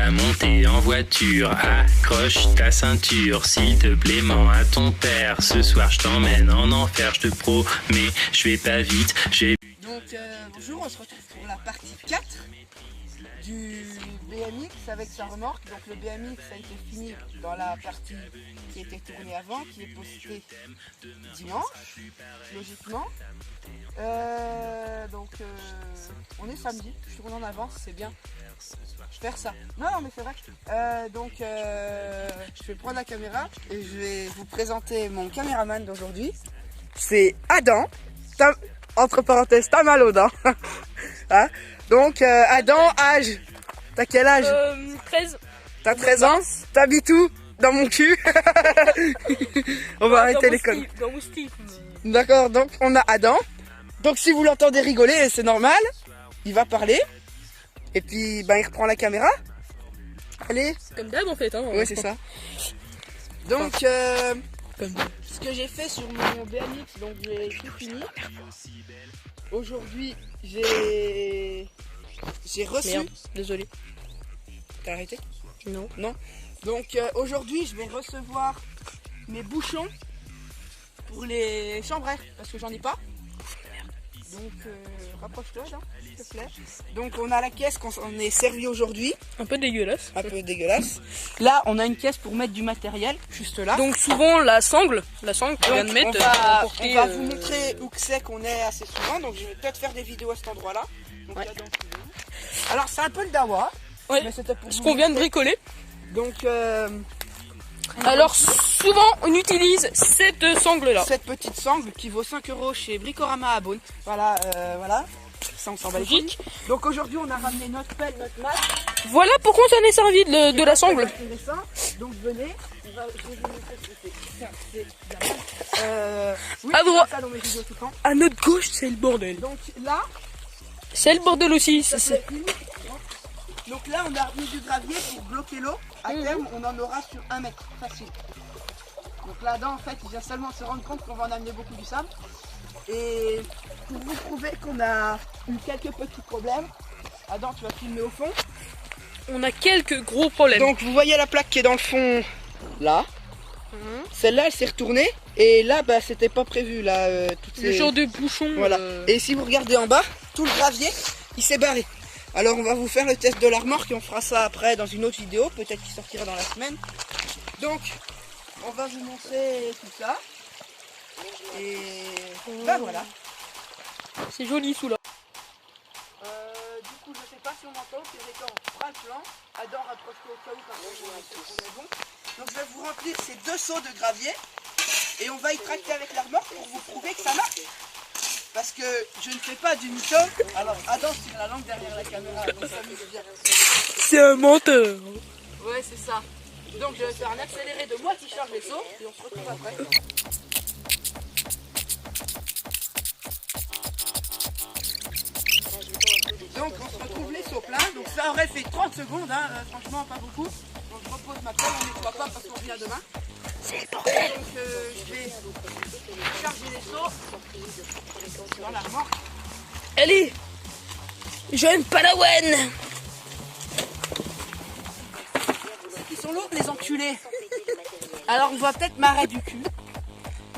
vas monter en voiture, accroche ta ceinture, s'il te plaît, mens à ton père. Ce soir je t'emmène en enfer, je te promets, je vais pas vite, j'ai... Donc bonjour, on se retrouve pour la partie 4 du BMX avec sa remorque. Donc le BMX a été fini dans la partie qui était tournée avant, qui est postée dimanche, logiquement. On est samedi, je tourne en avance, c'est bien. Faire ça. Non mais c'est vrai. Je vais prendre la caméra et je vais vous présenter mon caméraman d'aujourd'hui. C'est Adam. Entre parenthèses, t'as mal aux dents. Hein? Donc Adam, âge. T'as quel âge? 13. T'as 13 ans? T'habites où? Dans mon cul. On va arrêter l'école. Dans mon style. D'accord, donc on a Adam. Donc si vous l'entendez rigoler, c'est normal. Il va parler. Et puis il reprend la caméra. Allez. Comme d'hab en fait. Hein, oui, c'est ça. Donc comme d'hab. ce que j'ai fait sur mon BMX, donc j'ai tout fini. Aujourd'hui, j'ai reçu... Merde, désolé. T'as arrêté? Non. Non. Donc aujourd'hui, je vais recevoir mes bouchons pour les chambres à air, parce que j'en ai pas. Donc rapproche-toi là, s'il te plaît. Donc on a la caisse qu'on est servi aujourd'hui. Un peu dégueulasse. Un peu dégueulasse. Là, on a une caisse pour mettre du matériel, juste là. Donc souvent la sangle qu'on vient de mettre, on va vous montrer où que c'est qu'on est assez souvent. Donc je vais peut-être faire des vidéos à cet endroit-là. Ouais. Alors c'est un peu le dawa. Ouais. Mais c'était pour Ce vous qu'on vient de montrer. bricoler. Donc alors souvent on utilise cette sangle là. cette petite sangle qui vaut 5 € chez Bricorama à Beaune. Voilà, voilà. Ça on s'en va les couilles. Donc aujourd'hui on a ramené notre pelle, notre masque. Voilà pourquoi on s'en est servi de la sangle. Donc venez, je vais vous montrer ce que c'est. Oui, À droite. ça dans mes vidéos tout le temps. À notre gauche c'est le bordel. Donc là, C'est le bordel aussi. donc là on a remis du gravier pour bloquer l'eau. À terme on en aura sur 1 mètre, facile. Donc là-dedans en fait il vient seulement se rendre compte qu'on va en amener beaucoup du sable. Et pour vous prouver qu'on a eu quelques petits problèmes, Adam tu vas filmer au fond. On a quelques gros problèmes. Donc vous voyez la plaque qui est dans le fond là. Celle-là elle s'est retournée et là c'était pas prévu là. Le genre de bouchon. Voilà. Et si vous regardez en bas, tout le gravier il s'est barré. Alors on va vous faire le test de la remorque et on fera ça après dans une autre vidéo, peut-être qu'il sortira dans la semaine. Donc on va vous montrer tout ça. Et voilà. C'est joli sous là. Du coup je sais pas si on entend, puis on fera le plan. Adam rapproche-toi au cas où parce que on est bon. Donc je vais vous remplir ces 2 seaux de gravier et on va y tracter avec la remorque pour vous prouver que ça marche. Parce que je ne fais pas du mytho. Alors Adam tire la langue derrière la caméra, donc ça m'amuse bien. C'est un menteur. Ouais c'est ça. Donc je vais faire un accéléré de moi qui charge les seaux et on se retrouve après. Donc on se retrouve les seaux pleins. Donc ça aurait fait 30 secondes, hein, franchement pas beaucoup. Donc je repose ma pelle, on ne nettoie pas parce qu'on revient demain. C'est le bordel. Donc je vais charger les seaux dans la remorque. Allez, jeune palawan. Ils sont lourds les enculés. Alors on va peut-être marrer du cul.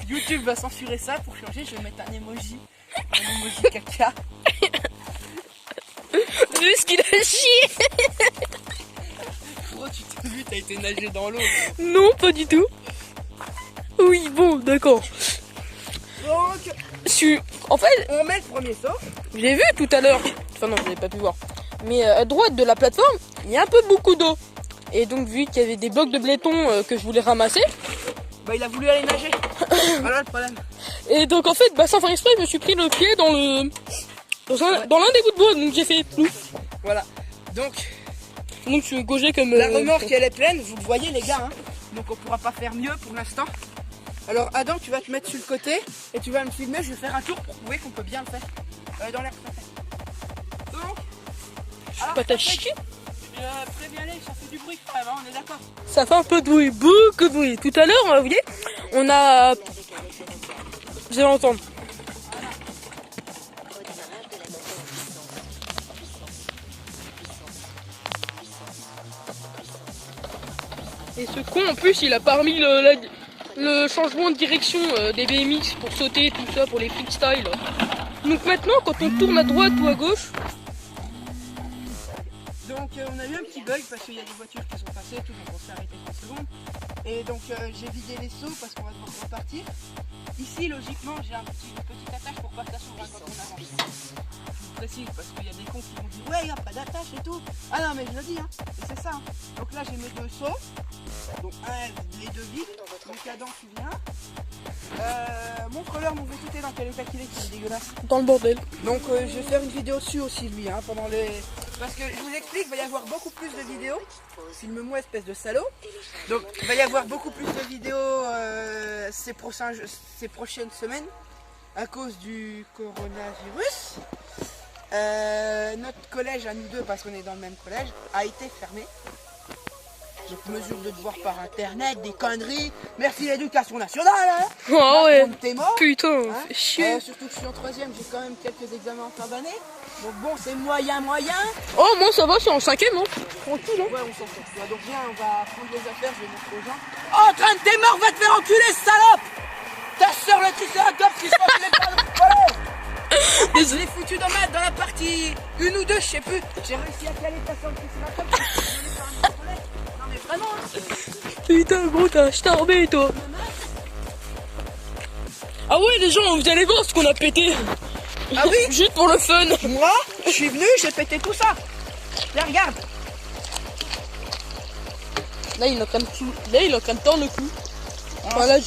YouTube va censurer ça pour changer, je vais mettre un emoji caca. Vu ce qu'il a chié. Gros tu t'es vu, t'as été nager dans l'eau. Non, pas du tout. Oui, bon, d'accord. Donc En fait, on met le premier saut. j'ai vu tout à l'heure. Enfin non, je n'avais pas pu voir. Mais à droite de la plateforme, il y a un peu beaucoup d'eau. Et donc vu qu'il y avait des blocs de béton que je voulais ramasser. Il a voulu aller nager. Voilà le problème. Et donc en fait, sans faire exprès, je me suis pris le pied dans l'un des bouts de bois. Donc j'ai fait plouf. Voilà. Donc Donc je suis gaugé comme... la remorque elle est pleine, vous le voyez les gars. Hein. Donc on pourra pas faire mieux pour l'instant. Alors Adam tu vas te mettre sur le côté et tu vas me filmer, je vais faire un tour pour prouver qu'on peut bien le faire. Dans l'air tout à fait. Donc, Pas ta chier. préviens-les, ça fait du bruit quand même, hein, on est d'accord. Ça fait un peu de bruit, beaucoup de bruit. Tout à l'heure, vous voyez, on a... Vous allez entendre. Et ce con en plus il a pas remis le changement de direction des BMX pour sauter, tout ça, pour les freestyle. Donc maintenant quand on tourne à droite ou à gauche. Donc on a eu un petit bug parce qu'il y a des voitures qui sont passées, tout, donc on s'est arrêté 30 secondes. Et donc j'ai vidé les seaux parce qu'on va devoir repartir. Ici logiquement j'ai une petite attache pour pas que ça s'ouvre quand on avance. Je vous précise parce qu'il y a des cons qui vont dire ouais il n'y a pas d'attache et tout. Ah non mais je le dis hein, et c'est ça. Hein. Donc là j'ai mes deux seaux, donc les deux vides, le cadran qui vient. Montre-leur mon VTT dans quel état qu'il est dégueulasse. Dans le bordel. Donc je vais faire une vidéo dessus aussi lui hein, pendant les... Parce que je vous explique, il va y avoir beaucoup plus de vidéos. Filme-moi espèce de salaud. Donc il va y avoir beaucoup plus de vidéos ces prochaines semaines à cause du coronavirus. Notre collège à nous deux, parce qu'on est dans le même collège, a été fermé. Donc mesure de devoir par internet, des conneries. Merci l'éducation nationale hein. Oh ouais. T'es mort. Putain, Hein, fait chier. surtout que je suis en troisième, j'ai quand même quelques examens en fin d'année. Donc bon, c'est moyen. Oh moi ça va, c'est en 5ème hein. Tranquille hein. Ouais, on s'en fout. Donc viens, on va prendre les affaires, je vais montrer aux gens. Oh, train de t'es mort, va te faire enculer, salope. Ta soeur le triceratops qui se reflète pas dans le palais. Je l'ai foutu dans la partie 1 ou 2, je sais plus. J'ai réussi à caler ta soeur le triceratops. Non mais vraiment hein. Putain gros t'as starbé toi. Ah ouais les gens, vous allez voir ce qu'on a pété. Ah oui. Juste pour le fun. Moi, je suis venu, j'ai pété tout ça. Là, regarde. Là il est en train de tordre le cou. Enfin, là,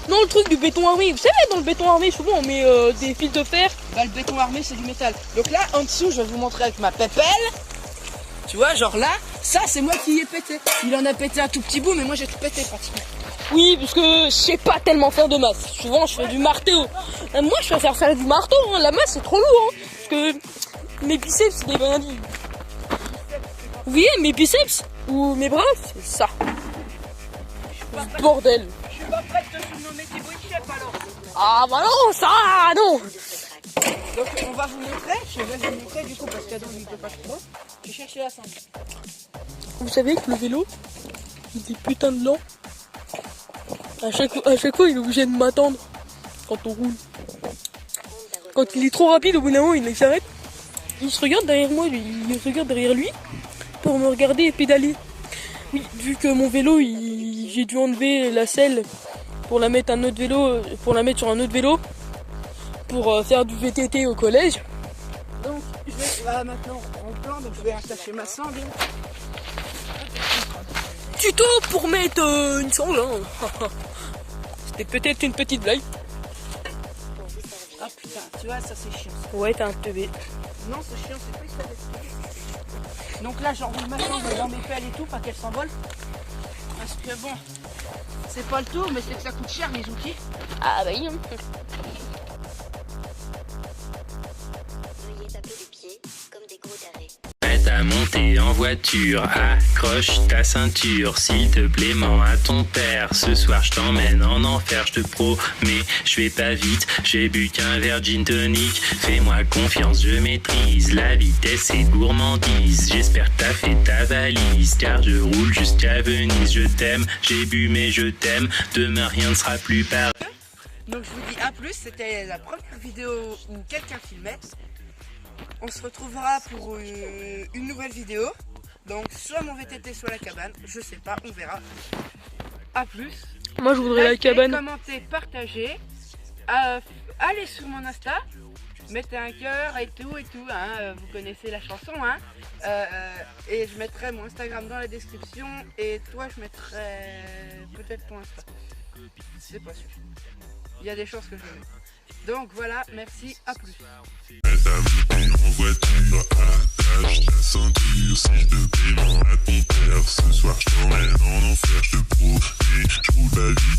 non le truc du béton armé. Vous savez dans le béton armé souvent on met des fils de fer. Bah le béton armé c'est du métal. Donc là en dessous je vais vous montrer avec ma pépelle. Tu vois genre là, ça c'est moi qui ai pété. Il en a pété un tout petit bout mais moi j'ai tout pété pratiquement. Oui parce que je sais pas tellement faire de masse. Souvent je fais du marteau. Moi je préfère faire du marteau hein. La masse c'est trop lourd hein. Parce que mes biceps c'est des brindilles. Oui mes biceps ou mes bras c'est ça. Bordel. Je suis pas prête de te surnommer Thibaut Chef alors. Ah bah non ça non. Donc on va vous montrer, je vais vous montrer du coup parce qu'Adam il peut pas trop. J'ai cherché la cintre. Vous savez que le vélo il est putain de lent. À chaque fois il est obligé de m'attendre quand on roule. Quand il est trop rapide au bout d'un moment il s'arrête. Il se regarde derrière moi, il se regarde derrière lui pour me regarder et pédaler. Oui, vu que mon vélo j'ai dû enlever la selle pour la mettre sur un autre vélo pour faire du VTT au collège. Donc je vais là maintenant en plan, donc je vais attacher ma sangle. Tuto pour mettre une sangle hein. C'était peut-être une petite blague. Ah putain, tu vois ça c'est chiant. Ouais t'es un teubé. Non c'est chiant, c'est pas ça. Donc là j'enroule ma sangle dans mes pelles et tout, pas qu'elle s'envole. Parce que bon, c'est pas le tout, mais c'est que ça coûte cher les outils. Ah bah oui. Veuillez taper les pieds comme des gros tarés. Prête à monter en voiture, accroche ta ceinture, s'il te plaît, mens à ton père. Ce soir je t'emmène en enfer, je te promets, je vais pas vite, j'ai bu qu'un verre gin tonic. Fais-moi confiance, je maîtrise la vitesse et gourmandise. J'espère que t'as fait ta valise, car je roule jusqu'à Venise. Je t'aime, j'ai bu mais je t'aime, demain rien ne sera plus pareil. Donc je vous dis à plus, c'était la première vidéo où quelqu'un filmait. On se retrouvera pour une nouvelle vidéo. Donc soit mon VTT, soit la cabane, je sais pas, on verra. A plus. Moi je voudrais la Likez, cabane. commentez, partagez. Allez sur mon Insta, mettez un cœur et tout hein, vous connaissez la chanson hein. Et je mettrai mon Instagram dans la description. Et toi je mettrai peut-être ton Insta. C'est pas sûr. Il y a des chances que je le mette. Donc voilà, merci, à plus. Prête à monter en voiture, attache ta ceinture, s'il te plaît, mens à ton père. Ce soir je t'emmène en enfer, je te promets, je roule pas vite.